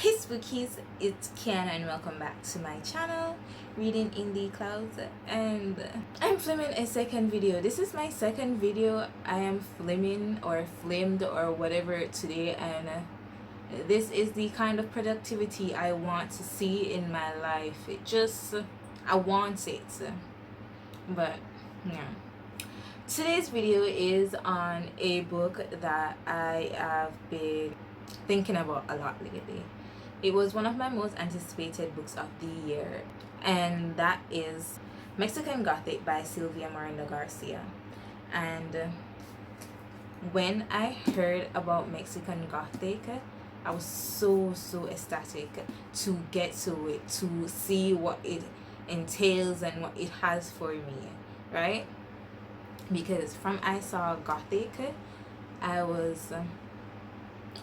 Hey Spookies, it's Kiana and welcome back to my channel, Reading in the Clouds, and I'm filming a second video. This is my second video I am filming or filmed or whatever today, and this is the kind of productivity I want to see in my life. I want it, but yeah. Today's video is on a book that I have been thinking about a lot lately. It was one of my most anticipated books of the year, and that is Mexican Gothic by Sylvia Miranda Garcia. And when I heard about Mexican Gothic, I was so ecstatic to get to it, to see what it entails and what it has for me, right? Because from I saw Gothic, I was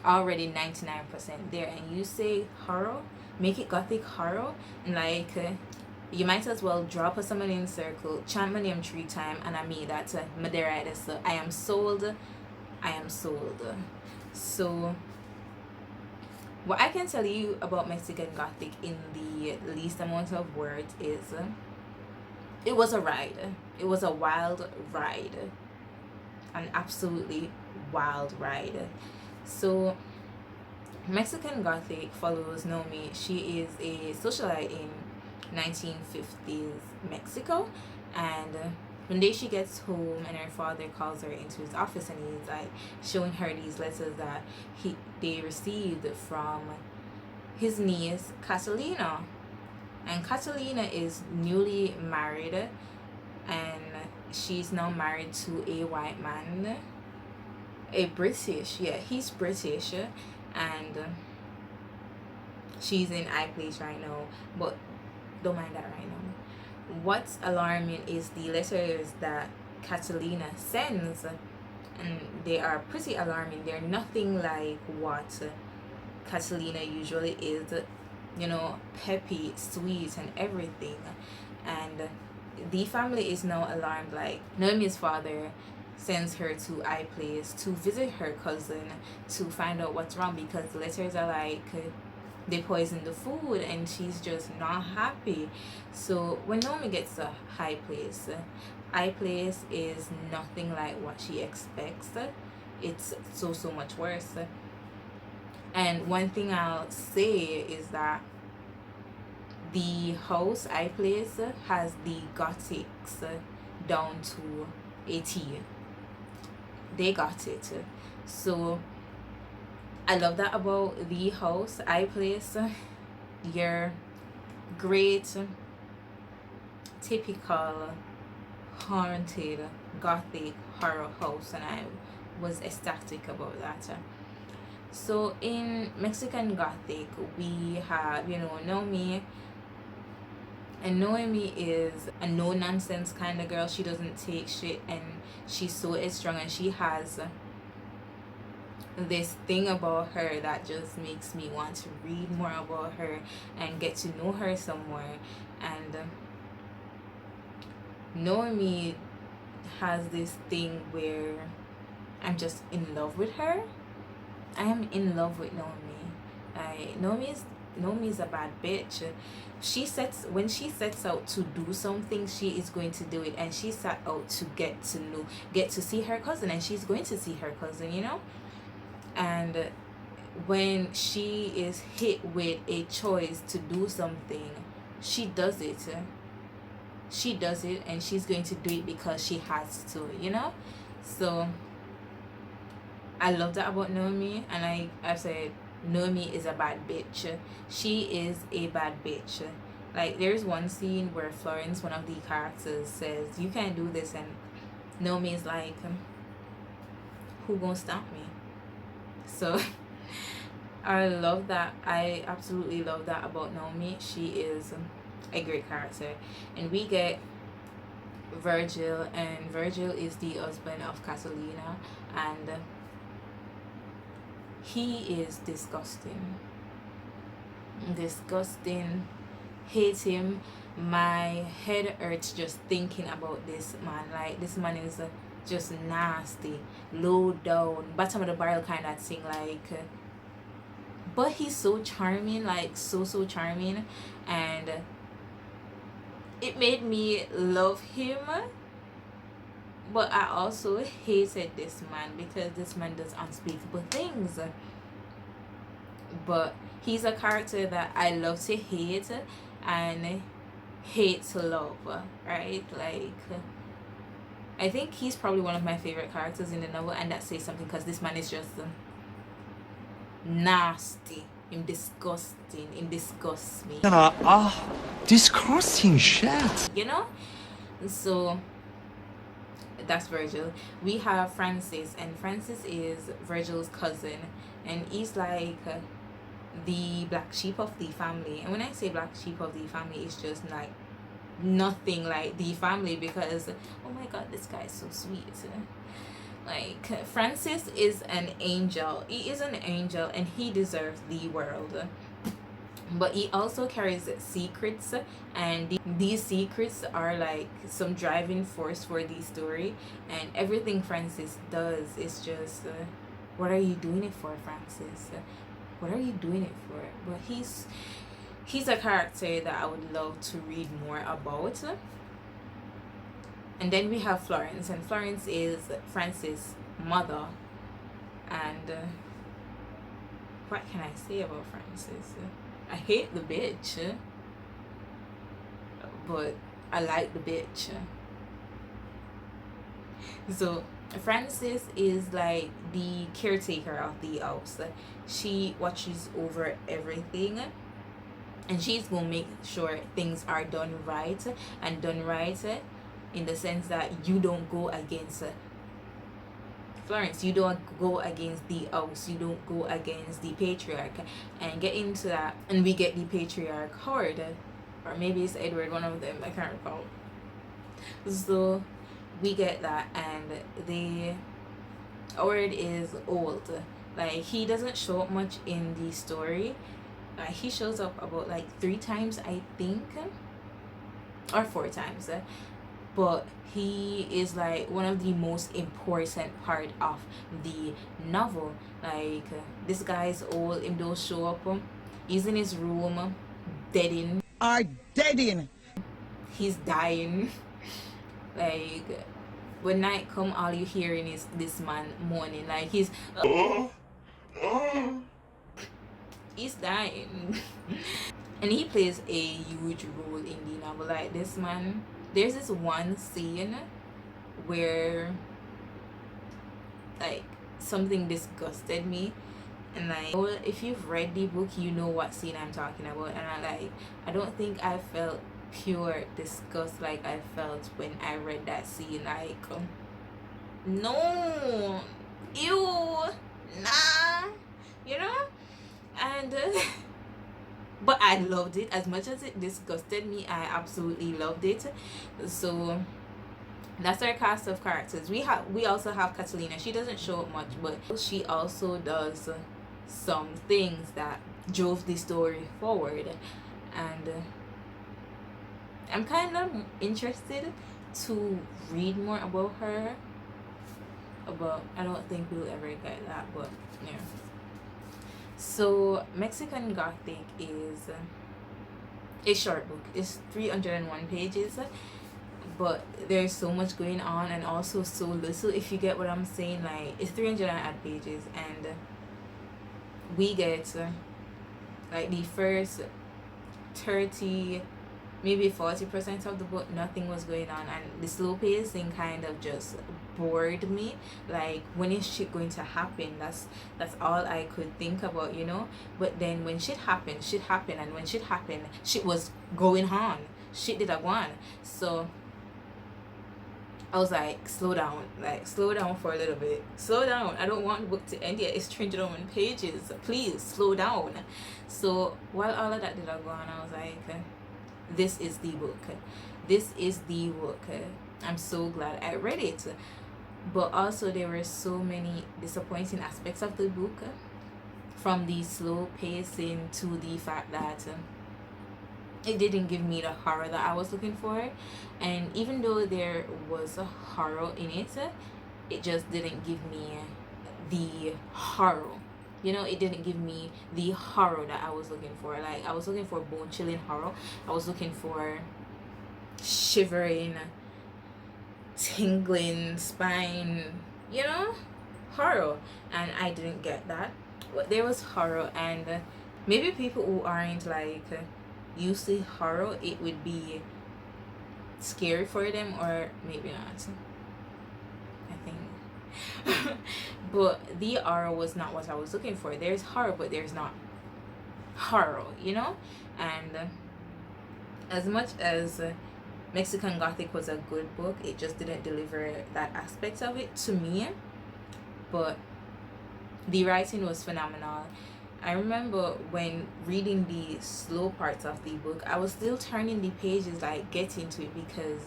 already 99% there, and you say horror, make it Gothic horror, and you might as well drop a summoning circle, chant my name 3 times, and I mean that Madeira. So I am sold. So what I can tell you about Mexican Gothic in the least amount of words is it was a ride. It was a wild ride, an absolutely wild ride. So Mexican Gothic follows Nomi. She is a socialite in 1950s Mexico, and one day she gets home and her father calls her into his office, and he's like showing her these letters that they received from his niece Catalina. And Catalina is newly married, and she's now married to a white man, a British, yeah, he's British, and she's in iPlace right now, but don't mind that right now. What's alarming is the letters that Catalina sends, and they are pretty alarming. They're nothing like what Catalina usually is, peppy, sweet, and everything. And the family is now alarmed. Like, Naomi's father sends her to iPlace to visit her cousin to find out what's wrong, because the letters are like they poisoned the food and she's just not happy. So when Naomi gets to iPlace is nothing like what she expects. It's so much worse. And one thing I'll say is that the house iPlace has the Gothics down to a T. They got it. So I love that about the house iPlace. Your great typical haunted Gothic horror house, and I was ecstatic about that. So in Mexican Gothic we have, Naomi, and Noemi is a no nonsense kind of girl. She doesn't take shit, and she's so strong, and she has this thing about her that just makes me want to read more about her and get to know her some more. And Noemi has this thing where I'm just in love with her. I am in love with Naomi. Naomi is a bad bitch. When she sets out to do something, she is going to do it, and she set out to get to see her cousin, and she's going to see her cousin, and when she is hit with a choice to do something, she does it, and she's going to do it because she has to, so I love that about Naomi. And I've said Naomi is a bad bitch. She is a bad bitch. Like, there's one scene where Florence, one of the characters, says, "You can't do this," and Naomi is like, "Who gonna stop me?" So I love that. I absolutely love that about Naomi. She is a great character. And we get Virgil, and Virgil is the husband of Catalina, and he is disgusting. Hate him. My head hurts just thinking about this man. Like, this man is just nasty, low down, bottom of the barrel kind of thing. Like, but he's so charming, like so charming, and it made me love him. But I also hated this man because this man does unspeakable things. But he's a character that I love to hate and hate to love, right? Like, I think he's probably one of my favorite characters in the novel, and that says something because this man is just nasty. Him disgusting. Him disgusts me. Disgusting shit. You know? So that's Virgil. We have Francis, and Francis is Virgil's cousin, and he's like the black sheep of the family. And when I say black sheep of the family, it's just like nothing like the family, because oh my god, this guy is so sweet. Like, Francis is an angel. He is an angel and he deserves the world, but he also carries secrets, and these secrets are like some driving force for the story. And everything Francis does is just what are you doing it for, Francis? What are you doing it for? But he's a character that I would love to read more about. And then we have Florence, and Florence is Francis' mother. And what can I say about Francis? I hate the bitch, but I like the bitch. So Francis is like the caretaker of the house. She watches over everything, and she's gonna make sure things are done right, and done right in the sense that you don't go against Florence, you don't go against the house, you don't go against the patriarch. And get into that, and we get the patriarch Howard, or maybe it's Edward, one of them, I can't recall. So we get that, and the Howard is old. Like, he doesn't show up much in the story. He shows up about like 3 times, I think, or 4 times, but he is like one of the most important part of the novel. Like, this guy's old, him don't show up. He's in his room deading. Are deading. He's dying. Like, when night come, all you hearing is this man moaning. Like, he's dying. And he plays a huge role in the novel. Like, this man, there's this one scene where like something disgusted me, and like, if you've read the book, you know what scene I'm talking about. And I don't think I felt pure disgust like I felt when I read that scene. Like, no, ew, nah, you know. And but I loved it. As much as it disgusted me, I absolutely loved it. So that's our cast of characters. We also have Catalina. She doesn't show up much, but she also does some things that drove the story forward. And I'm kind of interested to read more about her. But I don't think we'll ever get that, but yeah. So Mexican Gothic is a short book. It's 301 pages, but there's so much going on and also so little, if you get what I'm saying. Like, it's 300 and odd pages, and we get like the first 30, maybe 40% of the book, nothing was going on, and the slow pacing kind of just bored me. Like, when is shit going to happen? That's all I could think about, you know. But then when shit happened, and when shit happened, shit was going on. Shit did I want. So I was like, slow down for a little bit. Slow down. I don't want the book to end yet. It's 301 pages. Please slow down. So while all of that did I go on, I was like, this is the book. This is the book. I'm so glad I read it. But also there were so many disappointing aspects of the book, from the slow pacing to the fact that it didn't give me the horror that I was looking for. And even though there was a horror in it, it just didn't give me the horror You know, it didn't give me the horror that I was looking for. Like, I was looking for bone chilling horror. I was looking for shivering, tingling spine, you know, horror. And I didn't get that. But there was horror, and maybe people who aren't like used to horror, it would be scary for them, or maybe not. I think. But the horror was not what I was looking for. There's horror, but there's not horror, you know? And as much as Mexican Gothic was a good book, it just didn't deliver that aspect of it to me. But the writing was phenomenal. I remember when reading the slow parts of the book, I was still turning the pages, like getting to it, because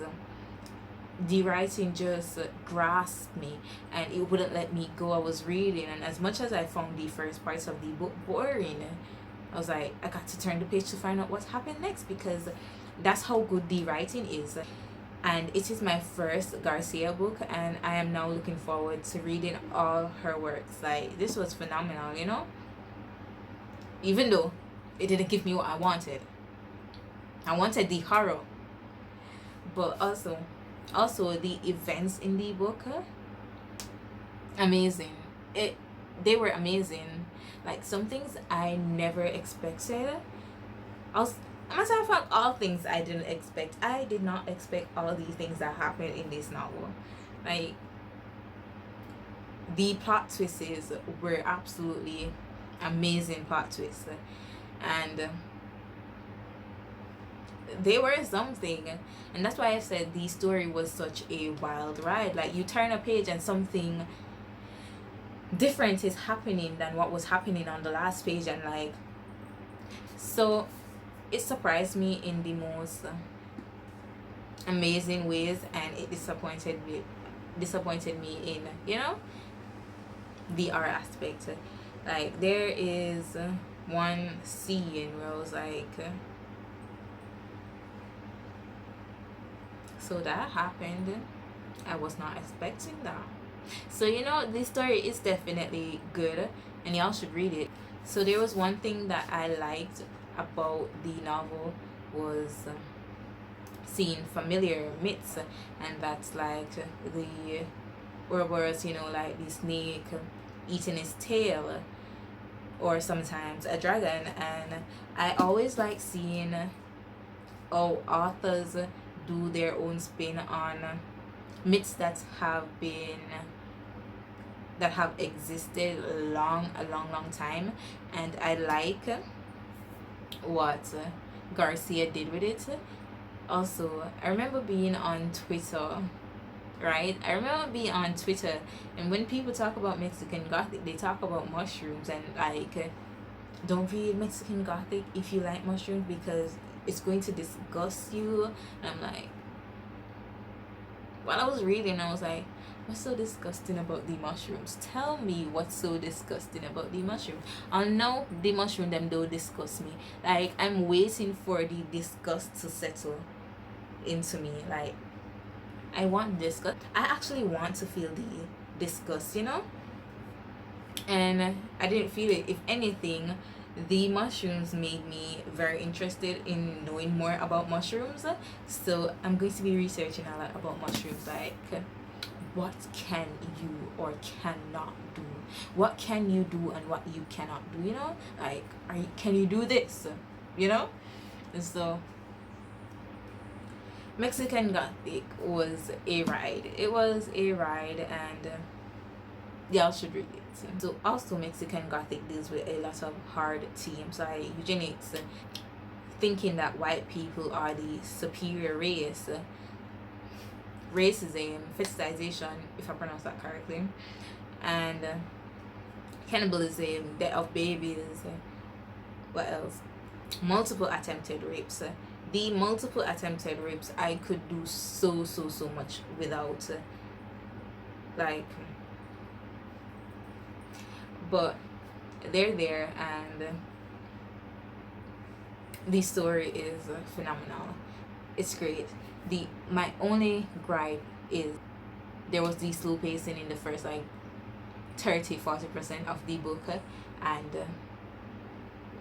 the writing just grasped me and it wouldn't let me go. I was reading, and as much as I found the first parts of the book boring, I was like, I got to turn the page to find out what happened next, because that's how good the writing is. And it is my first Garcia book, and I am now looking forward to reading all her works. Like, this was phenomenal, you know? Even though it didn't give me what I wanted. I wanted the horror. But also the events in the book, amazing. They were amazing. Like, some things I never expected. Also, matter of fact, all things I didn't expect. I did not expect all these things that happened in this novel. Like, the plot twists were absolutely amazing plot twists, and they were something. And that's why I said the story was such a wild ride. Like, you turn a page and something different is happening than what was happening on the last page, and like, so it surprised me in the most amazing ways, and it disappointed me in, you know, the art aspect. Like, there is one scene where I was like, so that happened. I was not expecting that. So, you know, this story is definitely good, and y'all should read it. So there was one thing that I liked about the novel was seeing familiar myths, and that's like the Ouroboros, you know, like the snake eating his tail, or sometimes a dragon. And I always like seeing how authors do their own spin on myths that have existed a long time. And I like what Garcia did with it. Also, I remember being on Twitter, right? I remember being on Twitter, and when people talk about Mexican Gothic, they talk about mushrooms, and like, don't read Mexican Gothic if you like mushrooms, because it's going to disgust you. And I'm like, while I was reading, I was like, what's so disgusting about the mushrooms? Tell me what's so disgusting about the mushroom. I know the mushroom them don't disgust me. Like, I'm waiting for the disgust to settle into me. Like, I want disgust. I actually want to feel the disgust, you know? And I didn't feel it. If anything, the mushrooms made me very interested in knowing more about mushrooms. So I'm going to be researching a lot about mushrooms. Like, what can you or cannot do? What can you do and what you cannot do, you know? Like, can you do this? You know? And so Mexican Gothic was a ride. It was a ride, and y'all should read it. So also, Mexican Gothic deals with a lot of hard themes, like eugenics, thinking that white people are the superior race, racism, fetishization, if I pronounce that correctly, and cannibalism, death of babies, what else? Multiple attempted rapes. The multiple attempted rapes, I could do so much without, like, but they're there, and the story is phenomenal. It's great. My only gripe is there was the slow pacing in the first like 30-40% of the book, and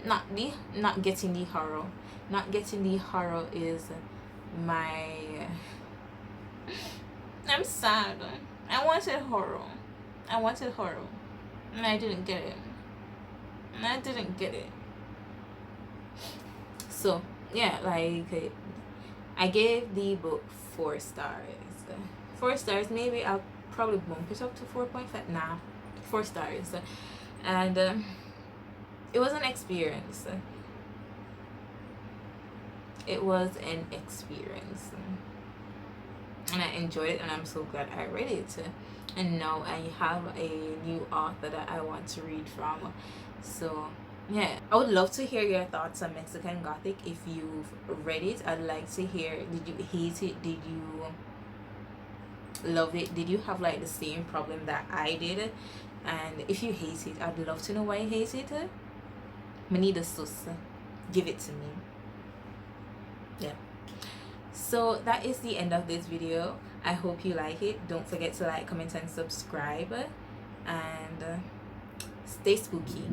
not getting the horror. Not getting the horror is my I'm sad. I wanted horror. I wanted horror. And I didn't get it. And I didn't get it. So yeah, like I gave the book 4 stars. 4 stars. Maybe I'll probably bump it up to 4.5. Nah, 4 stars. And it was an experience. It was an experience, and I enjoyed it, and I'm so glad I read it. And now I have a new author that I want to read from. So yeah, I would love to hear your thoughts on Mexican Gothic. If you've read it, I'd like to hear, did you hate it, did you love it, did you have like the same problem that I did? And if you hate it, I'd love to know why you hate it. Me need a sus. Give it to me. Yeah, so that is the end of this video. I hope you like it. Don't forget to like, comment, and subscribe, and stay spooky.